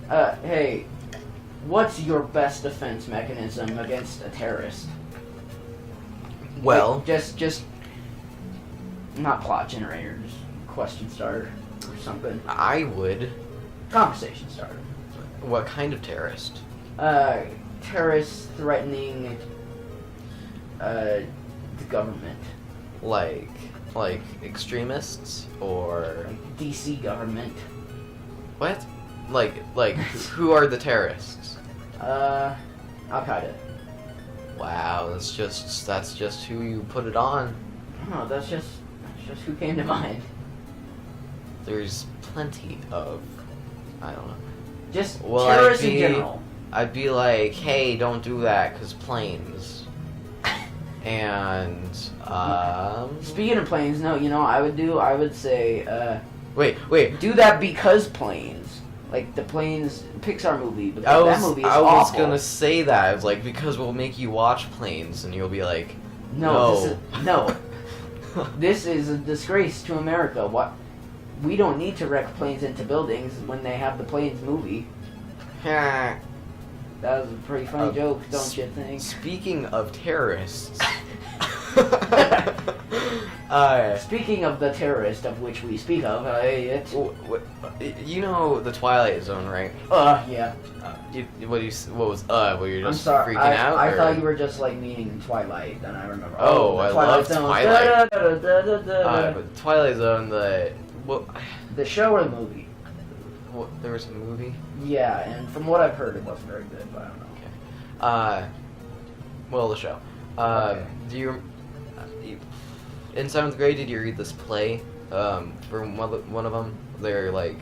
Hey, what's your best defense mechanism against a terrorist? Well, just not plot generator, just question starter or something. I would. Conversation starter. What kind of terrorist? Terrorists threatening the government. Like extremists or Like DC government. what? Like who are the terrorists? Al Qaeda. Wow, that's just who you put it on. No, that's just who came to mind. There's plenty of, I don't know. Just Well, terrorists in general. I'd be like, hey, don't do that, 'cause planes. And Speaking of planes, no, you know, I would say, wait. do that because planes. Like the planes Pixar movie, but I that movie is was awful. gonna say that. I was like, because we'll make you watch planes, and you'll be like, No. This is a disgrace to America. What? We don't need to wreck planes into buildings when they have the planes movie. That was a pretty funny joke, don't you think? Speaking of terrorists. Speaking of the terrorist of which we speak of, you know the Twilight Zone, right? Yeah. Were you just I'm sorry. freaking out? I or? thought you were just like meaning Twilight, and I remember. Oh, the I Twilight love Zone. Twilight. Da-da-da-da-da-da. But Twilight Zone, The show or the movie? there was a movie? Yeah, and from what I've heard, it wasn't very good, but I don't know. Well, the show. Okay. Do you, in 7th grade, did you read this play? For one of them, they're like,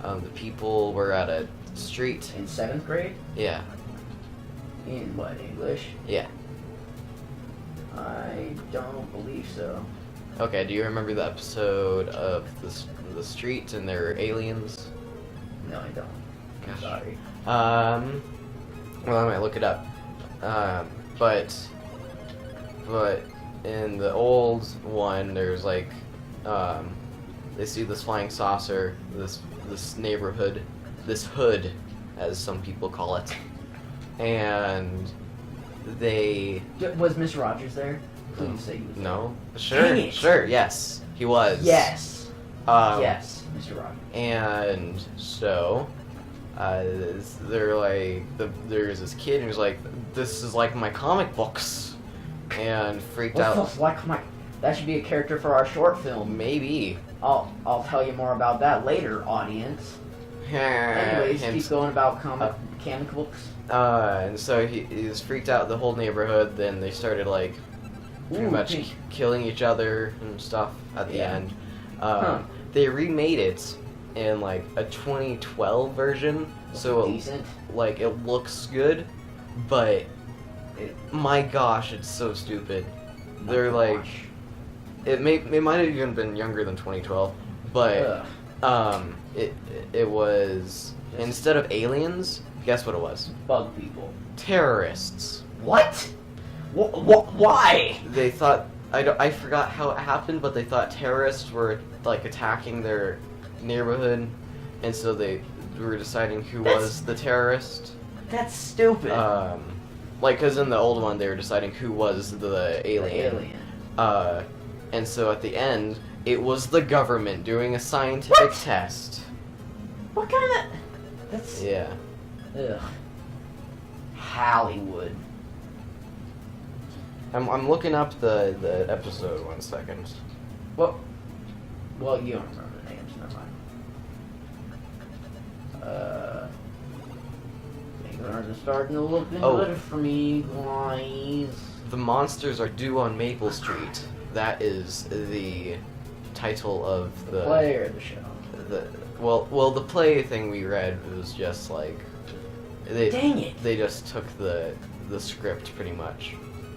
the people were at a street. In 7th grade? Yeah. In what, English? Yeah. I don't believe so. Okay, do you remember the episode of the street and their aliens? No, I don't. I'm Gosh. sorry. Well, I might look it up. But in the old one, there's like, they see this flying saucer, this neighborhood, this hood, as some people call it, and they. Was Miss Rogers there? Please say he was No. Dang Sure, it. yes, he was. Yes. Yes, Mr. Rogers. And so, they're like, there's this kid who's like, this is like my comic books, and freaked out. Like that should be a character for our short film. Maybe. I'll tell you more about that later, audience. Anyways, keep going about comic books. And so he's freaked out the whole neighborhood. Then they started like pretty much killing each other and stuff at the end. They remade it in like a 2012 version, so decent. Like it looks good, but my gosh, it's so stupid. They're like, it might have even been younger than 2012, but it was, instead of aliens, guess what it was? Bug people. Terrorists. What? Why? They thought, I forgot how it happened, but they thought terrorists were like attacking their neighborhood, and so they were deciding who was the terrorist. That's stupid. Like, cause in the old one they were deciding who was the alien. And so at the end, it was the government doing a scientific test. What kind of? That's Yeah. Ugh. Hollywood. I'm looking up the episode 1 second. Well, you don't remember the names, never mind. Things are starting to look good for me, guys. The monsters are due on Maple Street. That is the title of the play or the show. Well, the play thing we read was just like Dang it! They just took the script pretty much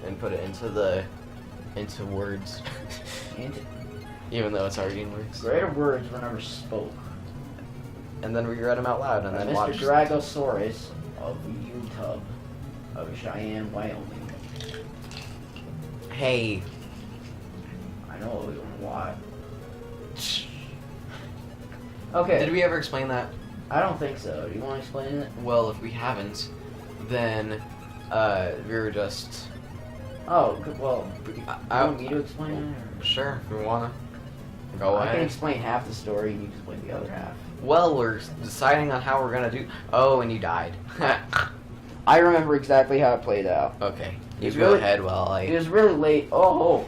and put it into words. Even though it's already in words. Greater words were never spoke. And then we read them out loud and then Mr. watched. Dragosaurous of Utah, of Cheyenne, Wyoming. Hey. I know what we want to watch. Okay. Did we ever explain that? I don't think so. Do you want to explain it? Well, if we haven't, then we were just... Oh, well, do you I want me to explain it? Or? Sure, if we wanna. Go I can ahead. explain half the story and you can explain the other half. Well, we're deciding on how we're gonna do... Oh, and you died. I remember exactly how it played out. Okay. It You was go really- ahead while I... It was really late. Oh!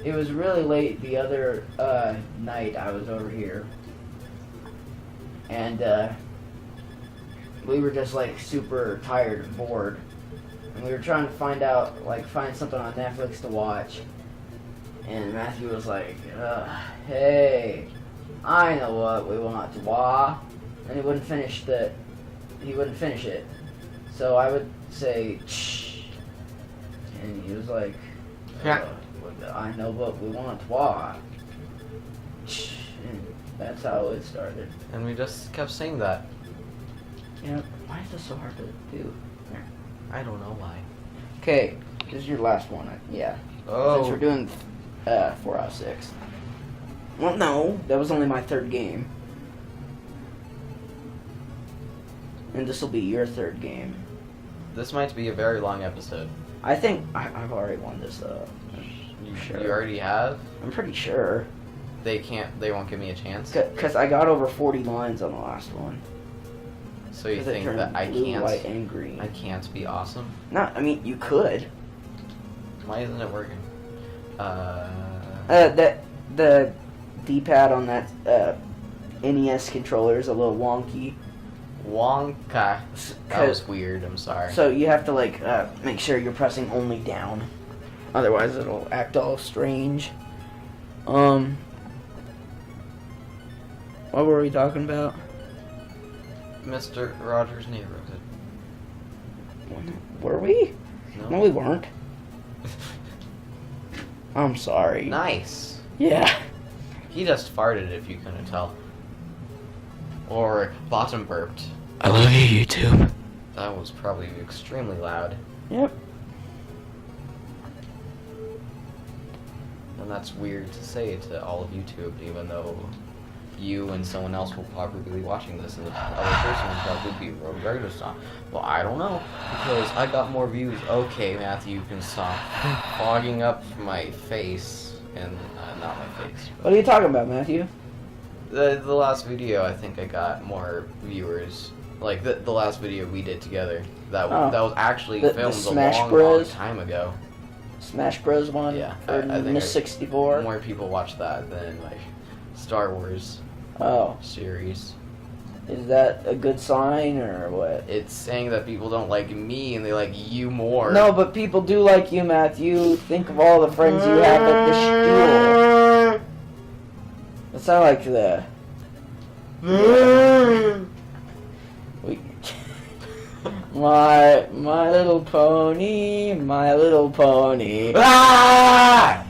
It was really late the other night I was over here. And we were just like super tired and bored. And we were trying to find something on Netflix to watch. And Matthew was like, hey, I know what we want to watch. And he wouldn't finish it. So I would say, shh. And he was like, I know what we want to watch. Shh. And that's how it started. And we just kept saying that. Yeah, why is this so hard to do? There. I don't know why. Okay, this is your last one. Yeah. Oh. Since we're doing 4 out of 6. Well, no, that was only my 3rd game. And this will be your 3rd game. This might be a very long episode. I think I've already won this though. You, Sure. you already have? I'm pretty sure. They won't give me a chance? Because I got over 40 lines on the last one. So you 'Cause it think turned that I blue, can't... white, and green. I can't be awesome? No, I mean, you could. Why isn't it working? The D-pad on that NES controller is a little wonky. Wonka. That was weird, I'm sorry. So you have to like make sure you're pressing only down. Otherwise it'll act all strange. What were we talking about? Mr. Rogers' Neighborhood. Were we? No, we weren't. I'm sorry. Nice. Yeah. He just farted, if you couldn't tell. Or bottom burped. I love you, YouTube. That was probably extremely loud. Yep. And that's weird to say to all of YouTube, even though you and someone else will probably be watching this, and the other person will probably be regardless on. Well, I don't know, because I got more views. Okay, Matthew, you can stop fogging up my face, and not my face. What are you talking about, Matthew? The last video, I think I got more viewers. Like the last video we did together. That was actually The filmed Smash a long Bros? time ago. Smash Bros. One? Yeah, For I think Nintendo 64? More people watch that than like Star Wars Oh. series. Is that a good sign or what? It's saying that people don't like me and they like you more. No, but people do like you, Matthew. Think of all the friends you have at the stool. That sound like the... We... my little pony, my little pony. Ah!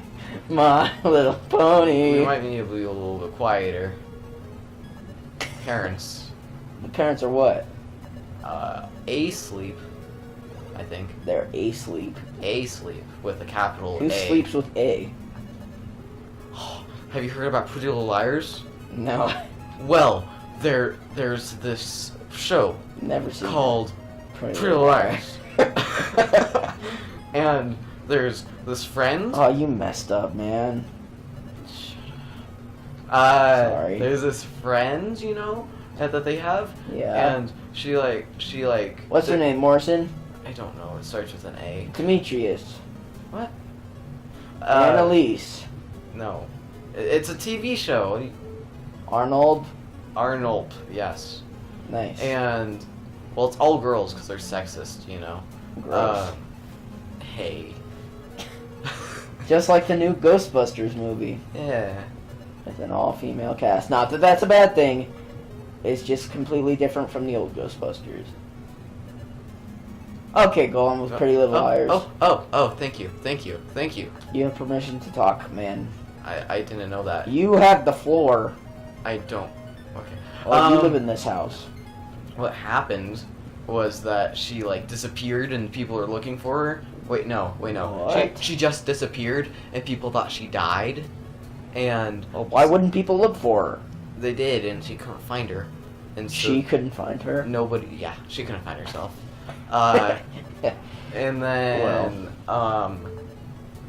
My little pony. We might need to be a little bit quieter. Parents. The parents are what? Asleep, I think. They're asleep. Asleep with a capital Who A. sleeps with A? Have you heard about Pretty Little Liars? No. Well, there's this show Never seen called Pretty Little Liars. And there's this friend. Oh, you messed up, man. Sorry. There's this friend, you know, that they have. Yeah. And she like. What's her name? Morrison? I don't know. It starts with an A. Demetrius. What? Annalise. No. It's a TV show. Arnold. Arnold, yes. Nice. And, well, it's all girls because they're sexist, you know. Gross. Hey. Just like the new Ghostbusters movie. Yeah. With an all-female cast. Not that that's a bad thing. It's just completely different from the old Ghostbusters. Okay, go on with Pretty Little Liars. Oh, thank you. You have permission to talk, man. I didn't know that. You have the floor. I don't. Okay. Well, you live in this house. What happened was that she, like, disappeared and people are looking for her. Wait, no. What? She just disappeared and people thought she died. And... Well, why wouldn't people look for her? They did, and she couldn't find her. And so She couldn't find her. nobody. Yeah, she couldn't find herself. And then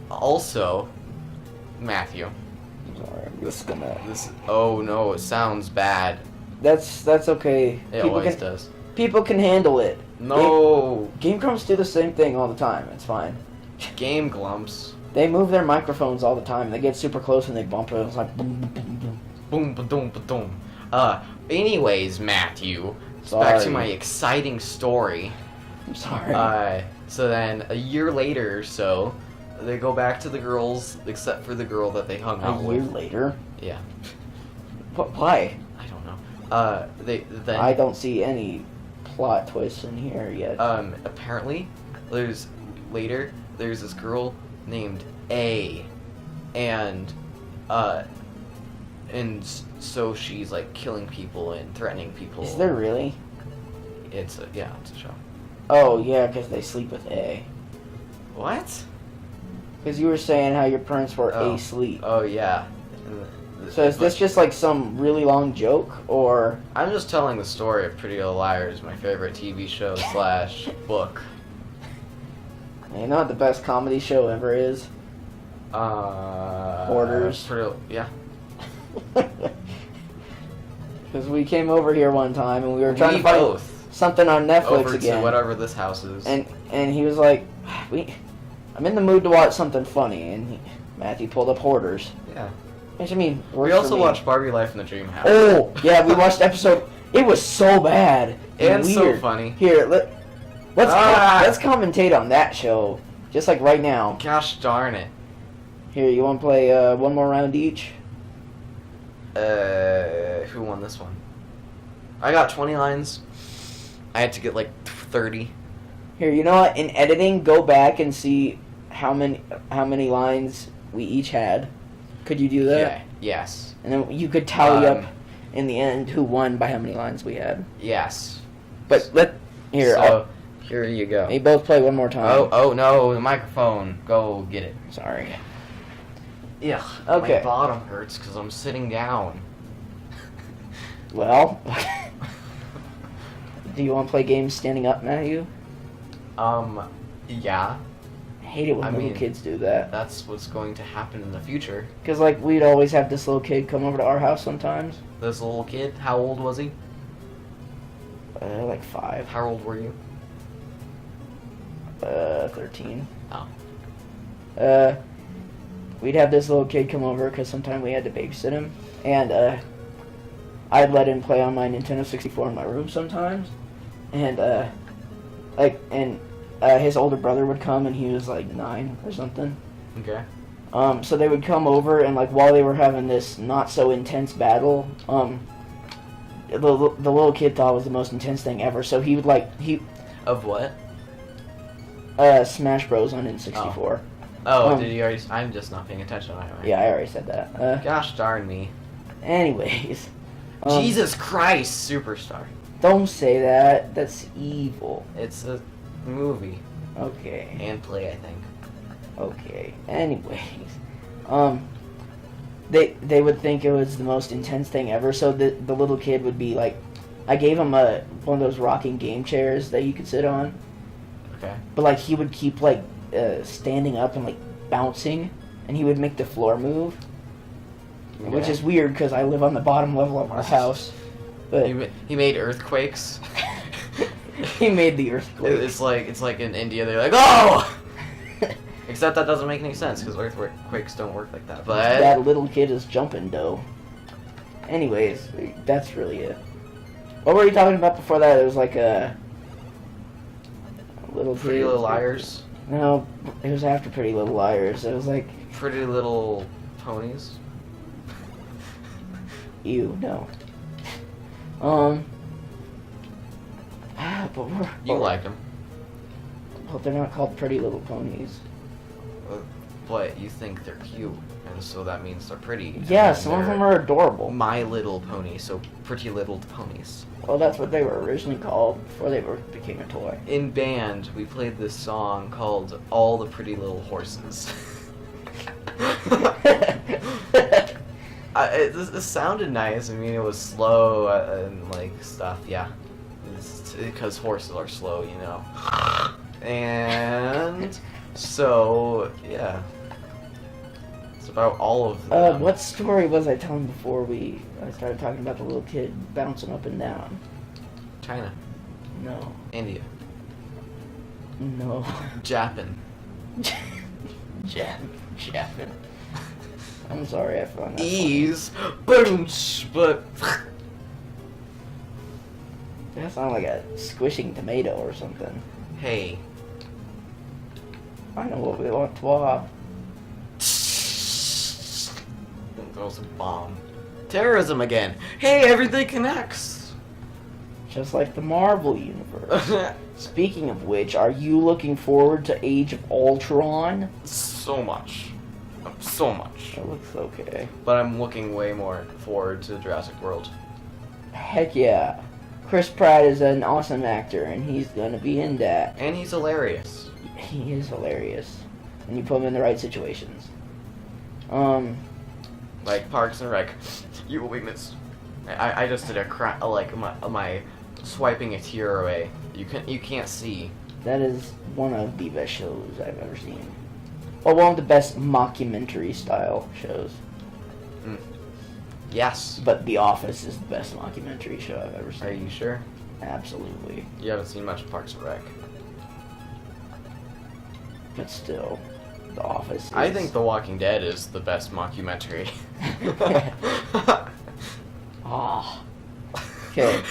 also Matthew. Sorry, I'm just gonna. This. Oh no, it sounds bad. That's okay. It always does. People can handle it. No. Game Grumps do the same thing all the time. It's fine. Game Glumps. They move their microphones all the time. They get super close and they bump it. It's like boom, boom, boom, boom. Boom, ba-doom, ba-doom. Anyways, Matthew. Sorry. Back to my exciting story. I'm sorry. So then, a year later or so, they go back to the girls, except for the girl that they hung out A with. year later? Yeah. Why? I don't know. Then I don't see any plot twists in here yet. apparently, there's this girl named A, and so she's like killing people and threatening people. Is there really? It's a show. Oh, yeah, because they sleep with A. What? Because you were saying how your parents were asleep. Oh yeah. So is this just like some really long joke, or... I'm just telling the story of Pretty Little Liars, my favorite TV show / book. You know what the best comedy show ever is? Hoarders. Yeah. Because we came over here one time and we were trying to find both something on Netflix over again. to whatever this house is. And he was like, I'm in the mood to watch something funny, and Matthew pulled up Hoarders. Yeah. Which, I mean, We also watched Barbie Life in the Dream House. Oh, yeah, we watched episode... It was so bad and weird. so funny. Here, let's commentate on that show, just like right now. Gosh darn it. Here, you want to play one more round each? Who won this one? I got 20 lines. I had to get like 30. Here, you know what? In editing, go back and see how many lines we each had. Could you do that? Yeah. Yes. And then you could tally up in the end who won by how many lines we had. Yes. But here you go. They both play one more time. Oh no, the microphone. Go get it. Sorry. Yeah. Okay. My bottom hurts because I'm sitting down. Well, do you want to play games standing up, Matthew? Yeah. I hate it when little kids do that. That's what's going to happen in the future. Because, like, we'd always have this little kid come over to our house sometimes. This little kid, how old was he? Like 5. How old were you? 13. Oh. We'd have this little kid come over because sometimes we had to babysit him. And, I'd let him play on my Nintendo 64 in my room sometimes. And, his older brother would come and he was like 9 or something. Okay. So they would come over and like while they were having this not so intense battle, the little kid thought it was the most intense thing ever. So he would Of what? Smash Bros on N64. Did you already? I'm just not paying attention. Yeah, I already said that. Gosh darn me. Anyways. Jesus Christ, Superstar. Don't say that. That's evil. It's a movie. Okay. And play, I think. Okay. Anyways, they would think it was the most intense thing ever. So the little kid would be like, I gave him one of those rocking game chairs that you could sit on. Okay. But like he would keep like standing up and like bouncing, and he would make the floor move, which is weird because I live on the bottom level of our house. But he made earthquakes. He made the earthquake. It's like in India they're like, oh. Except that doesn't make any sense because earthquakes don't work like that. But that little kid is jumping though. Anyways, that's really it. What were you talking about before that? It was like a little Pretty Little Liars. No, it was after Pretty Little Liars. It was like Pretty Little Ponies. Ew, no. You like them. But they're not called Pretty Little Ponies. But you think they're cute, and so that means they're pretty. Yeah, some of them are adorable. My Little Pony, so Pretty Little Ponies. Well, that's what they were originally called before they became a toy. In band, we played this song called All the Pretty Little Horses. It sounded nice. I mean, it was slow and like stuff. Yeah, because horses are slow, you know. And so yeah, it's about all of them. What story was I telling before I started talking about the little kid bouncing up and down? China, No. India, No. Japan. Japan. I'm sorry, I found that Ease, boom, but funny. That sounds like a squishing tomato or something. hey. I know what we want to have. Throws a bomb. Terrorism again. Hey, everything connects. Just like the Marvel Universe. Speaking of which, are you looking forward to Age of Ultron? So much. So much. It looks okay. But I'm looking way more forward to Jurassic World. Heck yeah. Chris Pratt is an awesome actor, and he's gonna be in that. And he's hilarious. He is hilarious. And you put him in the right situations. Like Parks and Rec. You will be missed. I just did like my swiping a tear away. You can't see. That is one of the best shows I've ever seen. Well, one of the best mockumentary style shows. Yes. But The Office is the best mockumentary show I've ever seen. Are you sure? Absolutely. You haven't seen much of Parks and Rec. But still, The Office is... I think The Walking Dead is the best mockumentary. Ah. Okay.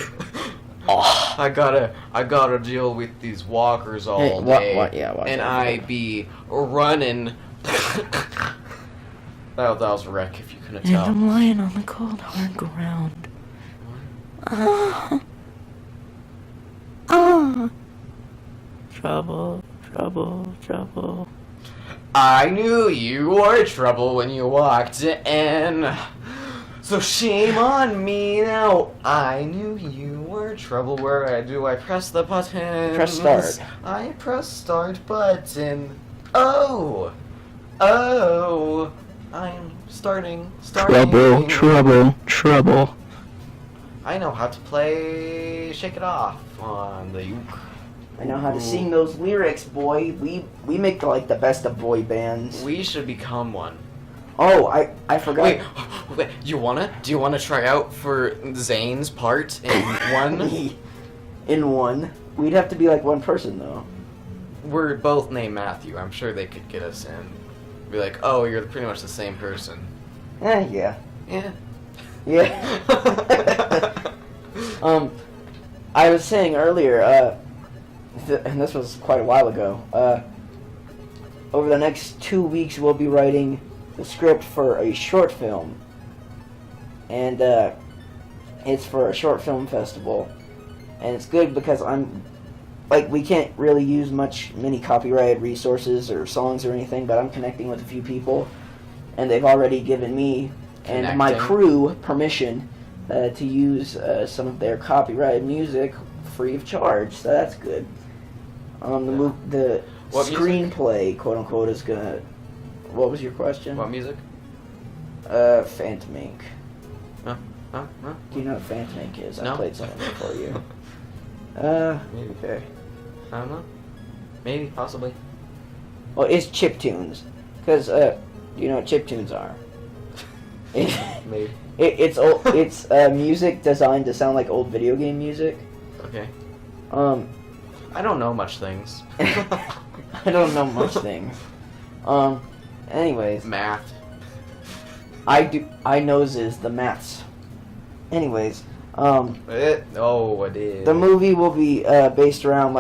Oh. I gotta deal with these walkers all Hey, day, yeah, and I be running. that was Wreck, if you couldn't And tell. I'm lying on the cold, hard ground. Trouble, trouble, trouble. I knew you were trouble when you walked in. So shame on me now. I knew you were trouble. Where do I press the button? Press start. I press start button. Oh, I'm starting. Trouble. I know how to play Shake It Off on the uke. I know how to sing those lyrics, boy. We make the best of boy bands. We should become one. Oh, I forgot. Wait, do you wanna try out for Zayn's part in one? In one. We'd have to be like one person though. We're both named Matthew. I'm sure they could get us in. Be like, oh, you're pretty much the same person. Yeah. Yeah. Yeah. I was saying earlier, and this was quite a while ago, over the next 2 weeks we'll be writing the script for a short film. And it's for a short film festival. And it's good because we can't really use many copyrighted resources or songs or anything, but I'm connecting with a few people, and they've already given me and my crew permission to use some of their copyrighted music free of charge, so that's good. The screenplay, quote unquote, is gonna... What was your question? What music? Phantom Inc. Huh? Do you know what Phantom Inc. is? No. I played some of it for you. Maybe. Okay. I don't know. Maybe, possibly. Well, it's chiptunes, because you know what chiptunes are. Maybe. It's old. It's music designed to sound like old video game music. Okay. I don't know much things. I don't know much things. Anyways. Math. I do. I knows is the maths. Anyways. It is. The movie will be based around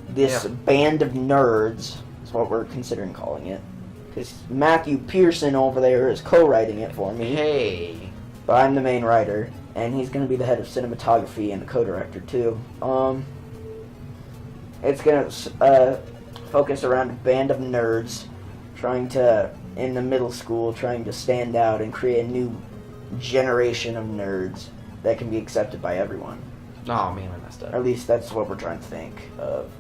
this band of nerds. Is what we're considering calling it. Because Matthew Pearson over there is co-writing it for me. Hey. But I'm the main writer, and he's going to be the head of cinematography and the co-director too. It's going to focus around a band of nerds in the middle school, trying to stand out and create a new generation of nerds that can be accepted by everyone. Oh man, I messed up. Or at least that's what we're trying to think of.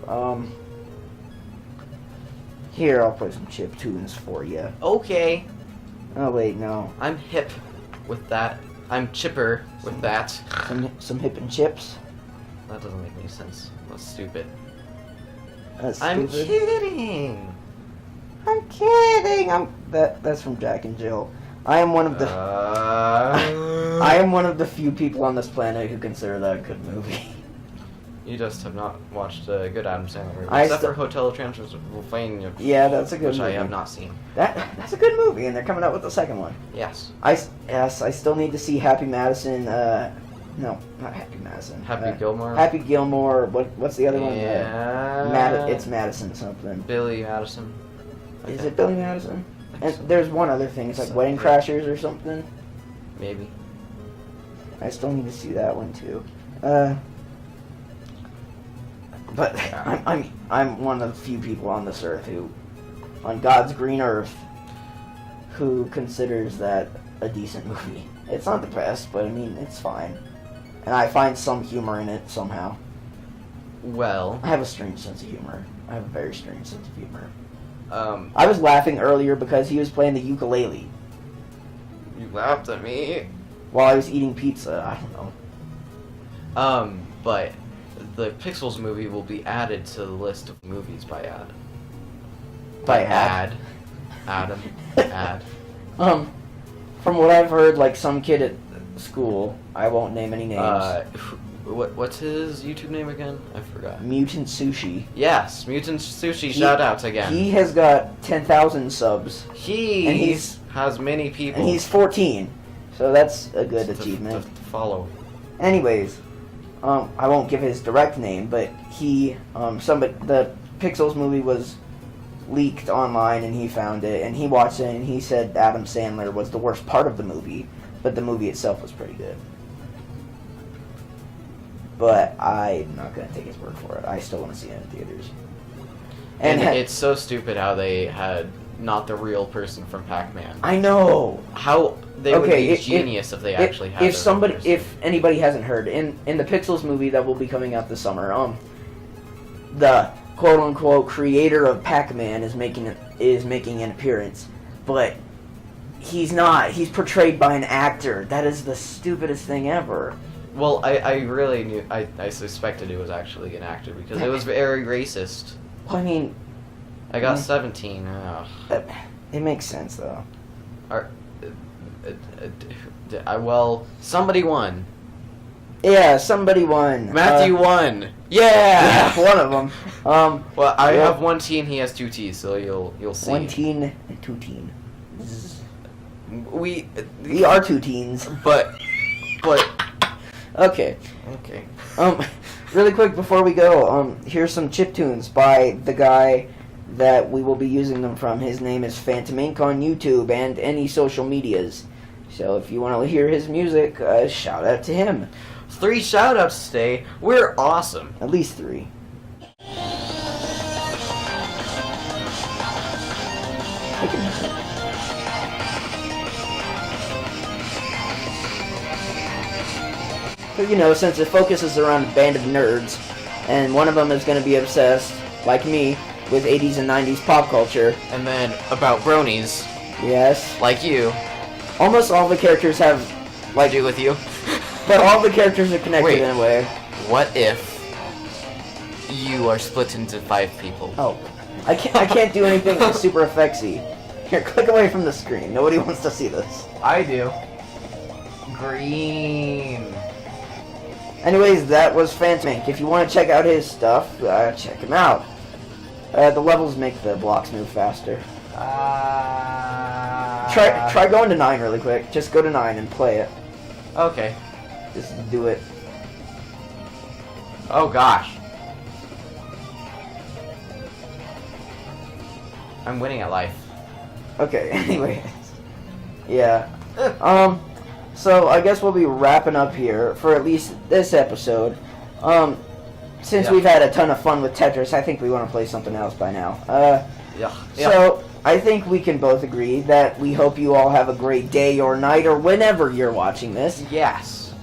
Here, I'll play some chip tunes for you. Okay. Oh wait, no. I'm hip with that. I'm chipper with that. Some hip and chips. That doesn't make any sense. That's stupid. That's I'm stupid. kidding. I'm kidding. That's from Jack and Jill. I am one of the I am one of the few people on this planet who consider that a good movie. You just have not watched a good Adam Sandler movie. I Except for Hotel Transylvania. Yeah, that's a good which movie. I have not seen. That's a good movie, and they're coming out with the second one. Yes. I still need to see Happy Madison. No, not Happy Madison. Happy Gilmore. Happy Gilmore. What's the other one? Yeah. It's Madison something. Billy Madison. Is it Billy Madison? And So. there's one other thing. It's like Wedding Crashers or something. Maybe. I still need to see that one too. But I'm one of the few people on this earth on God's green earth, who considers that a decent movie. It's not the best, but I mean it's fine, and I find some humor in it somehow. Well. I have a strange sense of humor. I have a very strange sense of humor. Um. I was laughing earlier because he was playing the ukulele You laughed at me. while I was eating pizza. I don't know. But the Pixels movie will be added to the list of movies by ad. By ad. Adam. Ad. From what I've heard, like some kid at school, I won't name any names. What's his YouTube name again? I forgot. Mutant Sushi. Yes, Mutant Sushi. Shout outs again. He has got 10,000 subs, He and he's has many people. and he's 14, so that's a good to achievement. to follow. Anyways, I won't give his direct name, but the Pixels movie was leaked online, and he found it, and he watched it, and he said Adam Sandler was the worst part of the movie, but the movie itself was pretty good. But I'm not going to take his word for it. I still want to see it in theaters. And it's so stupid how they had not the real person from Pac-Man. I know. How they would be genius if they actually had. If anybody hasn't heard, in the Pixels movie that will be coming out this summer, the quote unquote creator of Pac-Man is making an appearance, but he's not. He's portrayed by an actor. That is the stupidest thing ever. Well, I really knew. I suspected it was actually an actor because it was very racist. Well, I mean, I got 17. it makes sense though. Well, somebody won. Yeah, somebody won. Matthew won. Yeah, one of them. Well, I have one T and he has two T's, so you'll see. One teen and two teen. We are two teens. But. Okay. Okay. Really quick before we go, here's some chiptunes by the guy that we will be using them from. His name is Phantom Inc. on YouTube and any social medias. So if you want to hear his music, shout out to him. 3 shout outs today. We're awesome. At least 3. So, since it focuses around a band of nerds, and one of them is going to be obsessed, like me, with 80s and 90s pop culture. And then about bronies. Yes. Like you. Almost all the characters have, Like do with you. But all the characters are connected in a way. What if you are split into 5 people? Oh. I can't do anything super effectsy. Here, click away from the screen. Nobody wants to see this. I do. Green. Anyways, that was Phantom Inc. If you want to check out his stuff, check him out. The levels make the blocks move faster. Try going to 9 really quick. Just go to 9 and play it. Okay. Just do it. Oh gosh. I'm winning at life. Okay, anyways. Yeah. So I guess we'll be wrapping up here for at least this episode. Since we've had a ton of fun with Tetris, I think we want to play something else by now. So I think we can both agree that we hope you all have a great day or night or whenever you're watching this. Yes.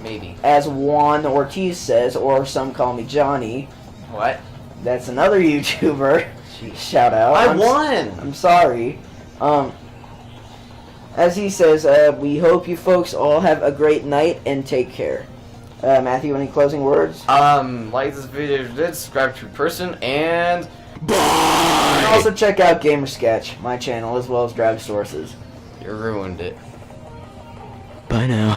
Maybe. As Juan Ortiz says, or some call me Johnny. What? That's another YouTuber. Jeez. Shout out. I won! I'm sorry. as he says, we hope you folks all have a great night and take care. Matthew, any closing words? Like this video if you did, subscribe to person, and bye! And also check out GamerSketch, my channel, as well as Dragosaurous'. You ruined it. Bye now.